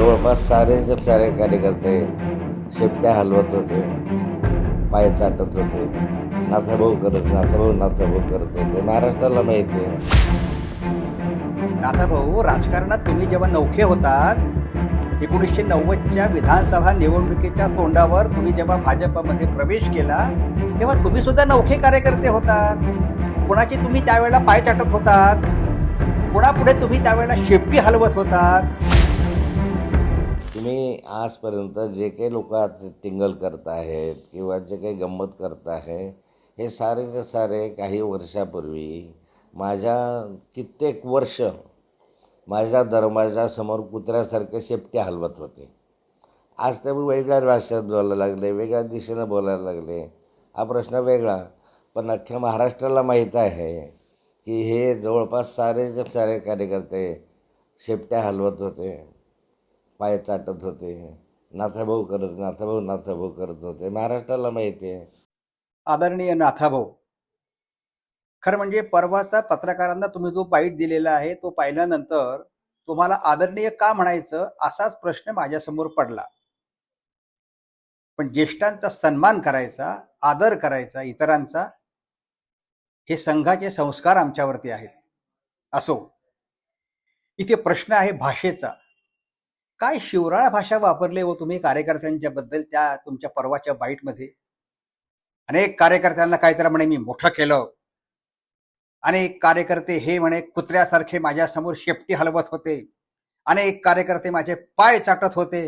जवळपास सारे कार्यकर्ते शेपट्या हलवत होते, पाय चाटत होते, नाथाभाऊ करत होते. महाराष्ट्राला माहिती आहे. नाथाभाऊ, राजकारणात तुम्ही जेव्हा नौखे होतात 1990च्या विधानसभा निवडणुकीच्या तोंडावर तुम्ही जेव्हा भाजपमध्ये प्रवेश केला तेव्हा तुम्ही सुद्धा नौखे कार्यकर्ते होतात. कोणाची तुम्ही त्यावेळेला पाय चाटत होतात, कोणापुढे तुम्ही त्यावेळेला शेपटी हलवत होतात. तुम्ही आजपर्यंत जे काही लोक टिंगल करत आहेत किंवा जे काही गंमत करत आहे, हे सारेचे सारे काही वर्षापूर्वी माझ्या कित्येक वर्ष माझ्या दरवाजासमोर कुत्र्यासारखे शेपटी हलवत होते. आज ते वेगळ्या भाषेत बोलायला लागले, वेगळ्या दिशेनं बोलायला लागले. हा प्रश्न वेगळा, पण अख्ख्या महाराष्ट्राला माहीत आहे की हे जवळपास सारे कार्यकर्ते शेपट्या हलवत होते, पाय चाटत होते, नाथाभाऊ करत होते. महाराष्ट्राला माहिती आहे. आदरणीय नाथाभाऊ, खरं म्हणजे परवाचा पत्रकारांना तुम्ही जो बाईट दिलेला आहे तो पाहिल्यानंतर तुम्हाला आदरणीय का म्हणायचं असाच प्रश्न माझ्यासमोर पडला. पण ज्येष्ठांचा सन्मान करायचा, आदर करायचा इतरांचा, हे संघाचे संस्कार आमच्यावरती आहेत. असो, इथे प्रश्न आहे भाषेचा. काय शिवराळ भाषा वापरली हो तुम्ही कार्यकर्त्यांच्या बद्दल त्या तुमच्या परवाच्या बाईटमध्ये. अनेक कार्यकर्त्यांना काहीतरी म्हणे मी मोठं केलं, अनेक कार्यकर्ते हे म्हणे कुत्र्यासारखे माझ्यासमोर शेपटी हलवत होते, अनेक कार्यकर्ते माझे पाय चाटत होते.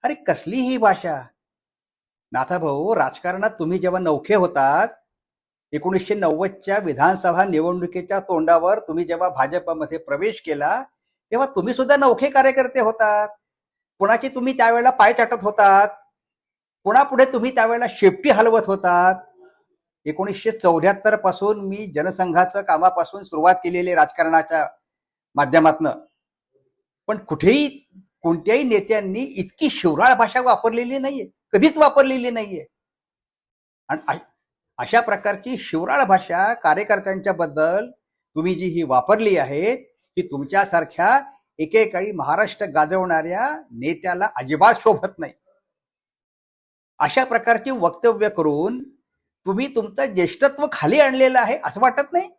अरे कसली ही भाषा. नाथाभाऊ, राजकारणात तुम्ही जेव्हा नौखे होतात 1990च्या विधानसभा निवडणुकीच्या तोंडावर तुम्ही जेव्हा भाजपमध्ये प्रवेश केला तेव्हा तुम्ही सुद्धा नौखे कार्यकर्ते होतात. कोणाची तुम्ही त्यावेळेला पाय चाटत होतात, कोणापुढे तुम्ही त्यावेळेला शेपटी हलवत होतात. 1974 पासून मी जनसंघाचं कामापासून सुरुवात केलेली राजकारणाच्या माध्यमातनं, पण कुठेही कोणत्याही नेत्यांनी इतकी शिवराळ भाषा वापरलेली नाहीये, कधीच वापरलेली नाहीये. आणि अशा प्रकारची शिवराळ भाषा कार्यकर्त्यांच्या बद्दल तुम्ही जी ही वापरली आहे ती तुमच्यासारख्या एकेकाळी महाराष्ट्र गाजवणाऱ्या नेत्याला अजिबात शोभत नाही. अशा प्रकारची वक्तव्य करून तुम्ही तुमचं ज्येष्ठत्व खाली आणलेलं आहे असं वाटत नाही.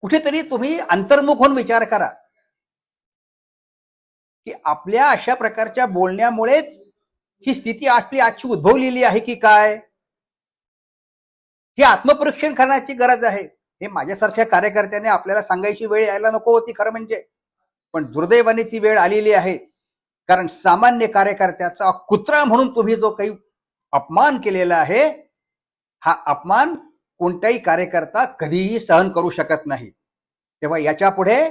कुठेतरी तुम्ही अंतर्मुख होऊन विचार करा की आपल्या अशा प्रकारच्या बोलण्यामुळेच ही स्थिती आपली आजची उद्भवलेली आहे की काय, हे आत्मपरीक्षण करण्याची गरज आहे. हे माझ्यासारख्या कार्यकर्त्याने आपल्याला सांगायची वेळ यायला नको होती खरं म्हणजे, पण दुर्दैवाने ती वेळ आलेली आहे. कारण सामान्य कार्यकर्त्याचा कुत्रा म्हणून तुम्ही जो काही अपमान केलेला आहे, हा अपमान कोणताही कार्यकर्ता कधीही सहन करू शकत नाही. तेव्हा याच्या पुढे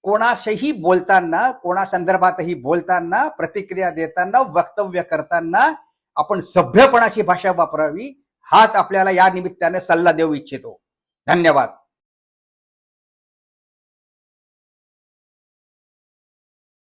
कोणाशीही बोलताना, कोणा संदर्भातही बोलताना, प्रतिक्रिया देताना, वक्तव्य करताना आपण सभ्यपणाची भाषा वापरावी, हाच आपल्याला या निमित्ताने सल्ला देऊ इच्छितो. धन्यवाद.